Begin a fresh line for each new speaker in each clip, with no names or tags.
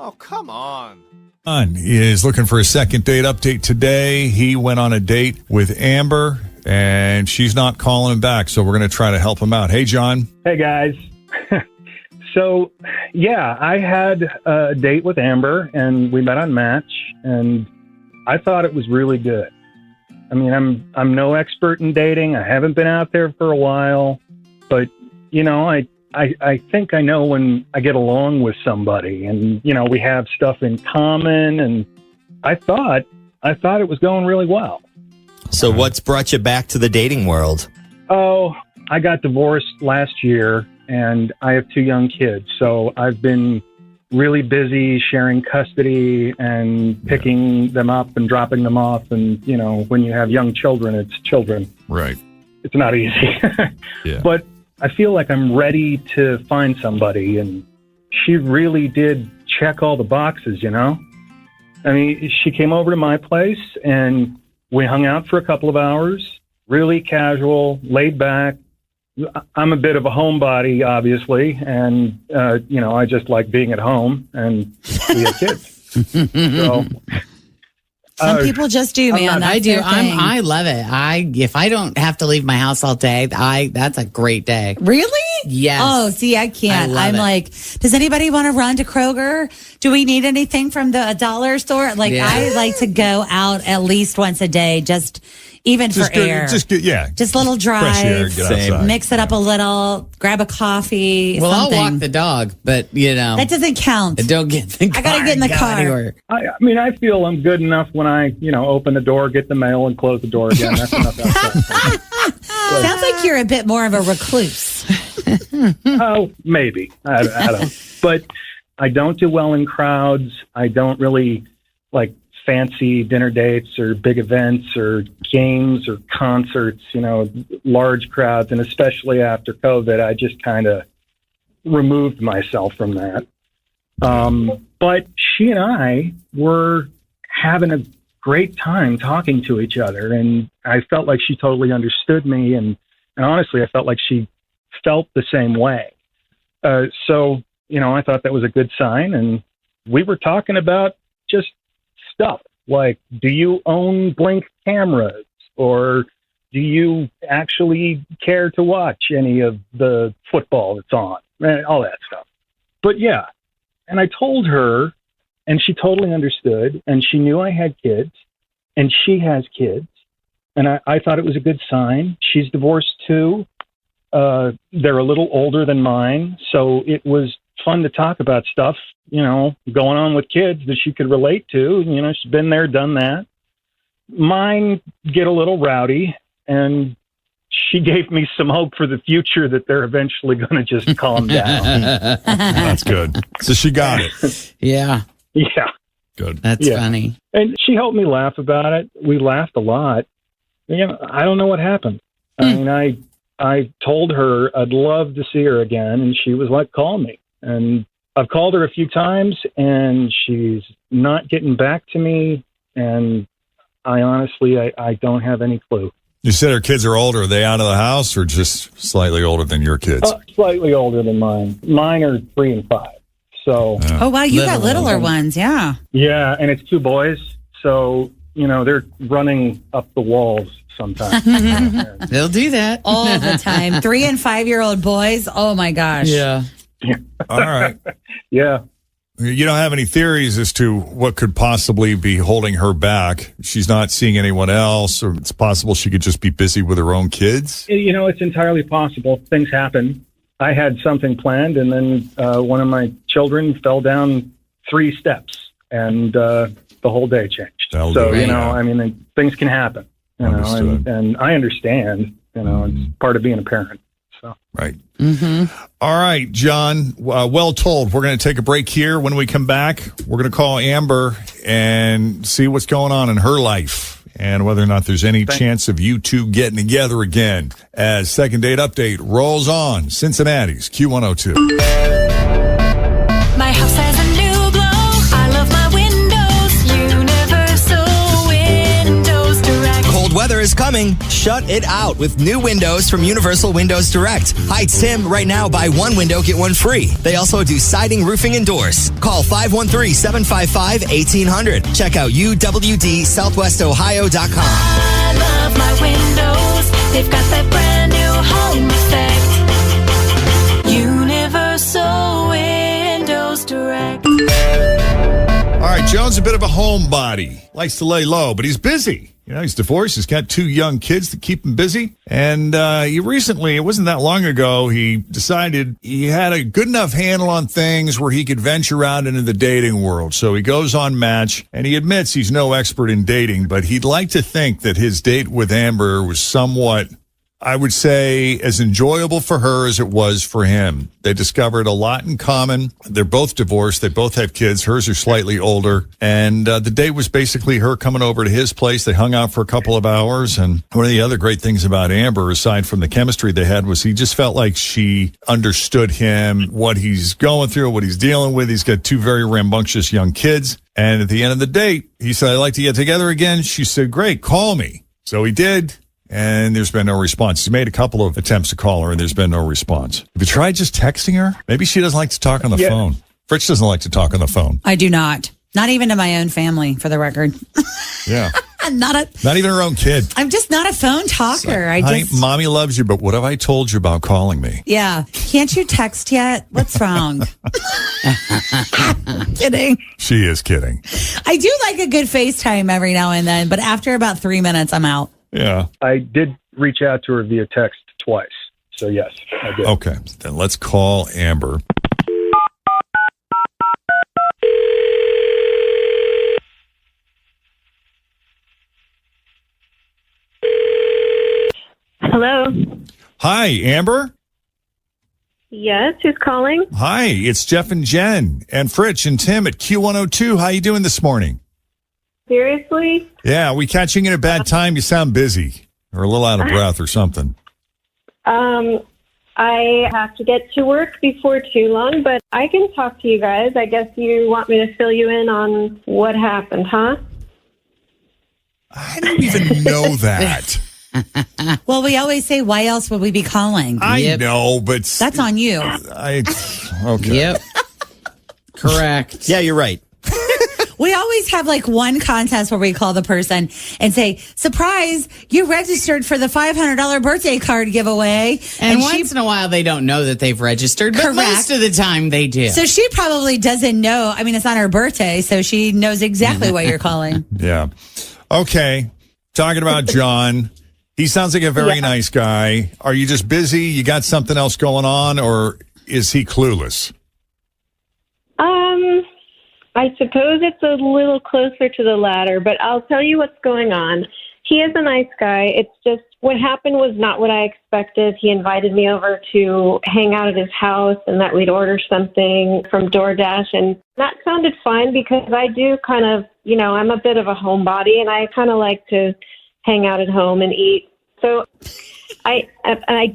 Oh, come on.
John is looking for a second date update today. He went on a date with Amber, and she's not calling him back, so we're going to try to help him out. Hey, John.
Hey, guys. So, yeah, I had a date with Amber, and we met on Match, and I thought it was really good. I mean, I'm no expert in dating. I haven't been out there for a while, but, you know, I think I know when I get along with somebody, and, you know, we have stuff in common, and I thought it was going really well.
So what's brought you back to the dating world?
Oh, I got divorced last year, and I have 2 young kids, so I've been really busy sharing custody and picking them up and dropping them off. And, you know, when you have young children, it's children.
Right.
It's not easy.
Yeah.
But I feel like I'm ready to find somebody. And she really did check all the boxes, you know? I mean, she came over to my place and we hung out for a couple of hours, really casual, laid back. I'm a bit of a homebody, obviously, and, you know, I just like being at home, and we have kids. So,
some people just do, man.
I do. I love it. If I don't have to leave my house all day, that's a great day.
Really?
Yes.
Oh, see, I can't. I'm
it.
like, does anybody want to run to Kroger? Do we need anything from the dollar store? Like,
Yeah.
I like to go out at least once a day, just even for air.
Just
little
fresh air,
drive,
get outside.
mix it up a little, grab a coffee.
Well,
something.
I'll walk the dog, but you know
That doesn't count.
don't get in the car.
I gotta get in the
Go
car.
anywhere.
I mean, I feel I'm good enough when I, you know, open the door, get the mail, and close the door again. That's enough outside.
Sounds like you're a bit more of a recluse.
Oh, maybe. I don't. But I don't do well in crowds. I don't really like fancy dinner dates or big events or games or concerts, you know, large crowds. And especially after COVID, I just kind of removed myself from that. But she and I were having a great time talking to each other. And I felt like she totally understood me. And honestly, I felt like she felt the same way. So, you know, I thought that was a good sign. And we were talking about just stuff like, do you own Blink cameras, or do you actually care to watch any of the football that's on, all that stuff. But yeah, and I told her, and she totally understood, and she knew I had kids, and she has kids, and I thought it was a good sign. She's divorced too. They're a little older than mine, so it was fun to talk about stuff, you know, going on with kids that she could relate to. You know, she's been there, done that. Mine get a little rowdy, and she gave me some hope for the future that they're eventually going to just calm down.
That's good. So she got it.
Yeah,
Yeah.
Good.
that's funny.
And she helped me laugh about it. We laughed a lot. You know, I don't know what happened. I mean, I told her I'd love to see her again, and she was like, call me. And I've called her a few times, and she's not getting back to me. And I honestly don't have any clue.
You said her kids are older. Are they out of the house or just slightly older than your kids?
Slightly older than mine. Mine are 3 and 5. So,
Oh, wow. You got
Little
littler ones. Yeah.
yeah, and it's 2 boys. So, you know, they're running up the walls sometimes.
They'll do that
All the time. 3 and 5-year-old boys. Oh, my gosh.
Yeah.
All right.
Yeah.
You don't have any theories as to what could possibly be holding her back? She's not seeing anyone else, or it's possible she could just be busy with her own kids?
You know, it's entirely possible. Things happen. I had something planned, and then one of my children fell down 3 steps, and the whole day changed.
That'll
So,
do it.
you know, I mean, things can happen. You know,
Understood.
and I understand. You know, it's part of being a parent. So.
Right. All right, John, well told. We're going to take a break here. When we come back, we're going to call Amber and see what's going on in her life and whether or not there's any chance of you two getting together again as Second Date Update rolls on. Cincinnati's Q102.
My house has a new glow. I love my windows. Universal Windows Direct.
Cold weather is coming. Shut it out with new windows from Universal Windows Direct. Hi, it's Tim. Right now, buy one window, get one free. They also do siding, roofing, and doors. Call 513-755-1800. Check out uwdsouthwestohio.com.
I love my windows. They've got that brand new home effect. Universal Windows Direct.
All right, John's a bit of a homebody. Likes to lay low, but he's busy. You know, he's divorced. He's got 2 young kids that keep him busy. And he recently, it wasn't that long ago, he decided he had a good enough handle on things where he could venture out into the dating world. So he goes on Match, and he admits he's no expert in dating, but he'd like to think that his date with Amber was somewhat, I would say, as enjoyable for her as it was for him. They discovered a lot in common. They're both divorced. They both have kids. Hers are slightly older. And the date was basically her coming over to his place. They hung out for a couple of hours. And one of the other great things about Amber, aside from the chemistry they had, was he just felt like she understood him, what he's going through, what he's dealing with. He's got 2 very rambunctious young kids. And at the end of the date, he said, I'd like to get together again. She said, great, call me. So he did. And there's been no response. He's made a couple of attempts to call her, and there's been no response. Have you tried just texting her? Maybe she doesn't like to talk on the phone. Fritz doesn't like to talk on the phone.
I do not. Not even to my own family, for the record.
Yeah.
Not
even her own kid.
I'm just not a phone talker.
Honey, mommy loves you, but what have I told you about calling me?
Yeah. Can't you text yet? What's wrong? Kidding.
She is kidding.
I do like a good FaceTime every now and then, but after about 3 minutes, I'm out.
Yeah.
I did reach out to her via text twice. So, yes, I did.
Okay. Then let's call Amber.
Hello.
Hi, Amber.
Yes, who's calling?
Hi, it's Jeff and Jen and Fritz and Tim at Q102. How you doing this morning?
Seriously?
Yeah, we catching you at a bad time? You sound busy or a little out of breath or something.
I have to get to work before too long, but I can talk to you guys. I guess you want me to fill you in on what happened, huh?
I don't even know that.
Well, we always say, why else would we be calling?
I know, but
That's on you.
Okay.
Yep. Correct.
Yeah, you're right.
We always have like one contest where we call the person and say, surprise, you registered for the $500 birthday card giveaway.
And once in a while, they don't know that they've registered, but
Correct.
most of the time they do.
So she probably doesn't know. I mean, it's not her birthday, so she knows exactly what you're calling.
Yeah. Okay. Talking about John. He sounds like a very nice guy. Are you just busy? You got something else going on, or is he clueless?
I suppose it's a little closer to the latter, but I'll tell you what's going on. He is a nice guy. It's just what happened was not what I expected. He invited me over to hang out at his house and that we'd order something from DoorDash. And that sounded fine because I do kind of, I'm a bit of a homebody and I kind of like to hang out at home and eat. So I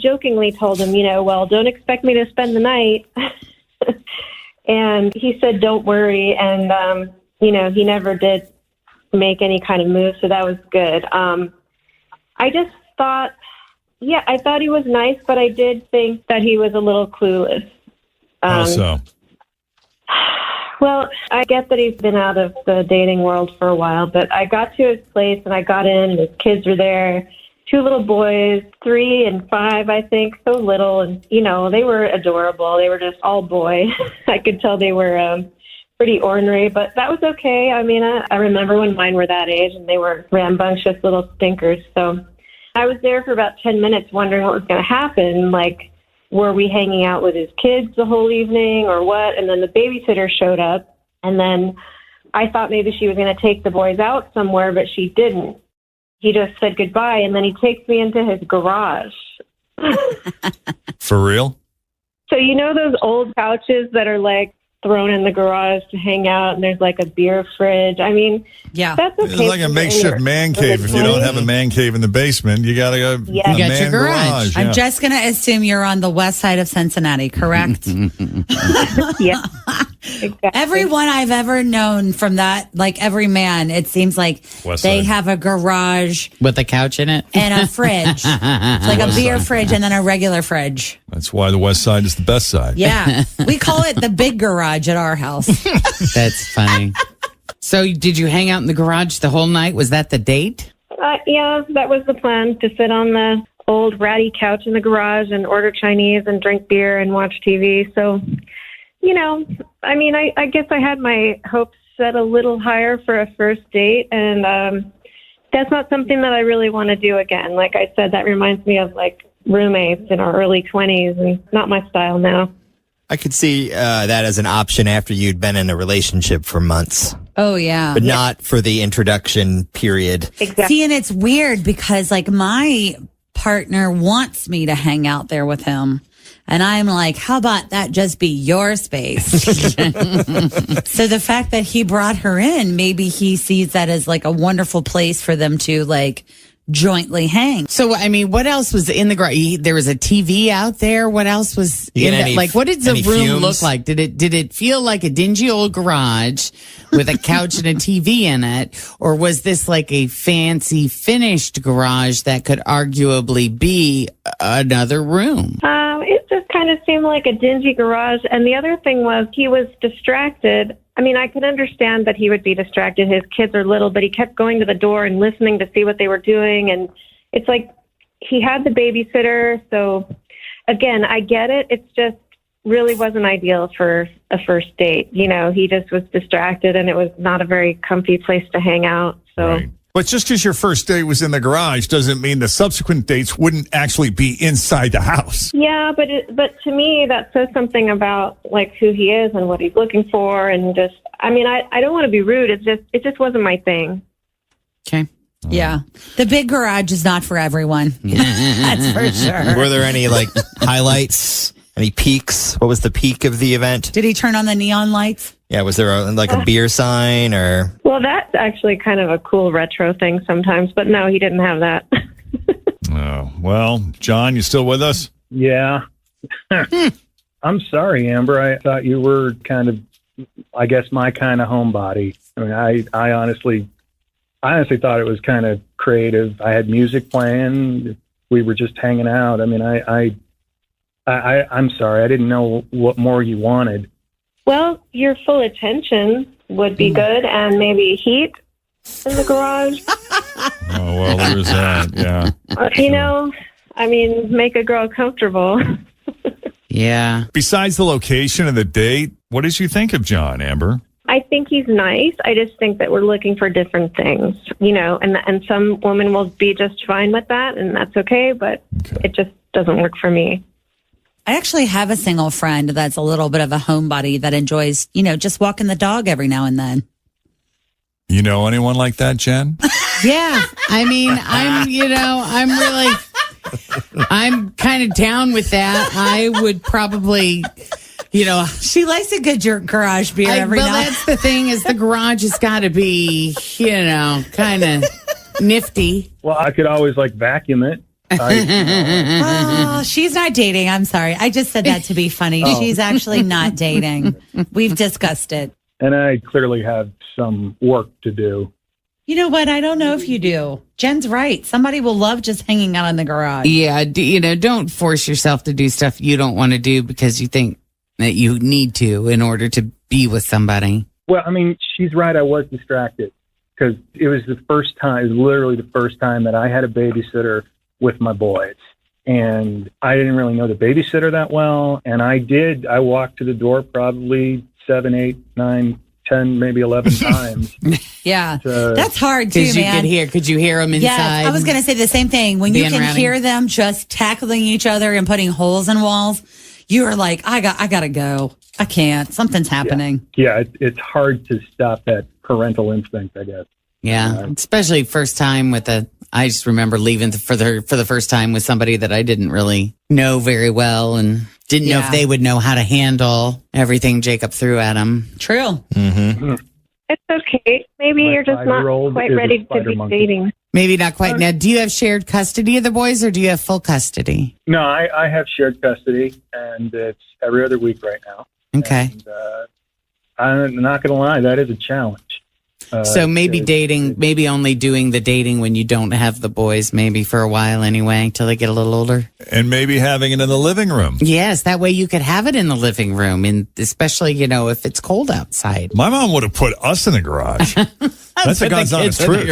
jokingly told him, well, don't expect me to spend the night. And he said, don't worry. And, he never did make any kind of move. So that was good. I just thought, I thought he was nice, but I did think that he was a little clueless.
How so?
Well, I get that he's been out of the dating world for a while, but I got to his place and I got in and his kids were there. 2 little boys, 3 and 5, I think, so little. And, they were adorable. They were just all boy. I could tell they were pretty ornery, but that was okay. I mean, I remember when mine were that age and they were rambunctious little stinkers. So I was there for about 10 minutes wondering what was going to happen. Like, were we hanging out with his kids the whole evening or what? And then the babysitter showed up. And then I thought maybe she was going to take the boys out somewhere, but she didn't. He just said goodbye, and then he takes me into his garage.
For real?
So those old couches that are like thrown in the garage to hang out, and there's like a beer fridge. I mean, that's okay.
It's like a makeshift man cave. If you don't have a man cave in the basement, you got to go.
You got
your garage.
I'm just going to assume you're on the west side of Cincinnati, correct?
Yeah. Exactly.
Everyone I've ever known from that, like every man, it seems like
West
they
Side.
have a garage
With a couch in it.
and a fridge. It's like a beer fridge and then a regular fridge.
That's why the West Side is the best side.
Yeah. We call it the big garage at our house.
That's funny. So did you hang out in the garage the whole night? Was that the date?
Yeah, that was the plan, to sit on the old ratty couch in the garage and order Chinese and drink beer and watch TV. So, I mean, I guess I had my hopes set a little higher for a first date, and that's not something that I really want to do again. Like I said, that reminds me of like roommates in our early 20s, and not my style now.
I could see that as an option after you'd been in a relationship for months,
Oh, yeah.
but not for the introduction period.
Exactly.
See, and it's weird because like my partner wants me to hang out there with him. And I'm like, how about that just be your space? So the fact that he brought her in, maybe he sees that as like a wonderful place for them to like jointly hang.
So, I mean, what else was in the garage? There was a TV out there. What else was
You
in
get
it?
any-
Like, what did the
any
room
fumes?
look like? Did it feel like a dingy old garage with a couch and a TV in it? Or was this like a fancy finished garage that could arguably be another room?
It just kind of seemed like a dingy garage. And the other thing was he was distracted. I mean, I could understand that he would be distracted. His kids are little, but he kept going to the door and listening to see what they were doing. And it's like he had the babysitter. So, again, I get it. It's just really wasn't ideal for a first date. He just was distracted, and it was not a very comfy place to hang out. So.
Right. But just because your first date was in the garage doesn't mean the subsequent dates wouldn't actually be inside the house.
Yeah, but to me that says something about like who he is and what he's looking for, and just I mean I don't want to be rude. It just wasn't my thing.
Okay.
Yeah. The big garage is not for everyone. That's for sure.
Were there any like highlights? Any peaks? What was the peak of the event?
Did he turn on the neon lights?
Yeah, was there a beer sign or?
Well, that's actually kind of a cool retro thing sometimes, but no, he didn't have that.
Oh, well, John, you still with us?
Yeah. I'm sorry, Amber. I thought you were kind of, I guess, my kind of homebody. I mean, I honestly thought it was kind of creative. I had music playing. We were just hanging out. I mean, I'm sorry. I didn't know what more you wanted.
Well, your full attention would be good, and maybe heat in the garage.
Oh, well, there's that. Yeah.
I mean, make a girl comfortable.
Yeah.
Besides the location and the date, what did you think of John, Amber?
I think he's nice. I just think that we're looking for different things, and some women will be just fine with that, and that's okay, but It just doesn't work for me.
I actually have a single friend that's a little bit of a homebody that enjoys, just walking the dog every now and then.
You know anyone like that, Jen?
Yeah. I mean, I'm kind of down with that. I would probably,
She likes a good garage beer every
well,
now.
that's the thing is the garage has got to be, kind of nifty.
Well, I could always vacuum it.
Oh, she's not dating. I'm sorry. I just said that to be funny. She's actually not dating. We've discussed it.
And I clearly have some work to do.
You know what? I don't know if you do. Jen's right. Somebody will love just hanging out in the garage.
Yeah. Don't force yourself to do stuff you don't want to do because you think that you need to in order to be with somebody.
Well, I mean, she's right. I was distracted because it was literally the first time that I had a babysitter with my boys. And I didn't really know the babysitter that well. And I walked to the door probably 7, 8, 9, 10, maybe 11 times.
Yeah.
So-
That's hard too,
Because you
man.
could you hear them inside?
Yes, I was going to say the same thing. When you
Being
can
rowdy.
hear them just tackling each other and putting holes in walls, you are like, I got to go. I can't. Something's happening.
Yeah, it's hard to stop that parental instinct, I guess.
Yeah, especially first time I just remember leaving for the first time with somebody that I didn't really know very well and didn't know if they would know how to handle everything Jacob threw at them.
True.
Mm-hmm.
It's okay. Maybe
My
you're just not
5-year-old
quite
is a
ready to
spider
be
monkey.
dating.
Maybe not quite. Now, do you have shared custody of the boys or do you have full custody?
No, I have shared custody, and it's every other week right now.
Okay.
And, I'm not going to lie, that is a challenge.
So maybe maybe only doing the dating when you don't have the boys, maybe for a while anyway, until they get a little older.
And maybe having it in the living room.
Yes, that way you could have it in the living room, and especially, if it's cold outside.
My mom would have put us in the garage. That's the God's honest truth.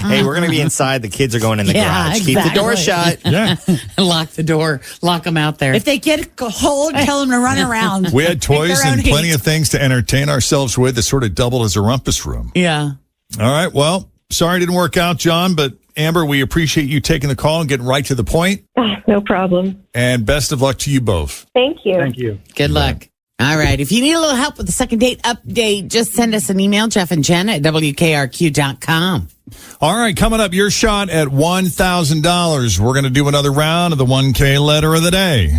Hey, we're going to be inside. The kids are going in the garage.
Exactly.
Keep the door shut.
Yeah.
Lock the door. Lock them out there.
If they get cold, tell them to run around.
We had toys
their own
and plenty
heat.
of things to entertain ourselves with that sort of doubled as a rumpus room.
Yeah.
All right. Well, sorry it didn't work out, John, but Amber, we appreciate you taking the call and getting right to the point.
No problem.
And best of luck to you both.
Thank you.
Thank you.
Good luck. All right. If you need a little help with the second date update, just send us an email, Jeff and Jen at WKRQ.com.
All right. Coming up, your shot at $1,000. We're going to do another round of the 1K letter of the day.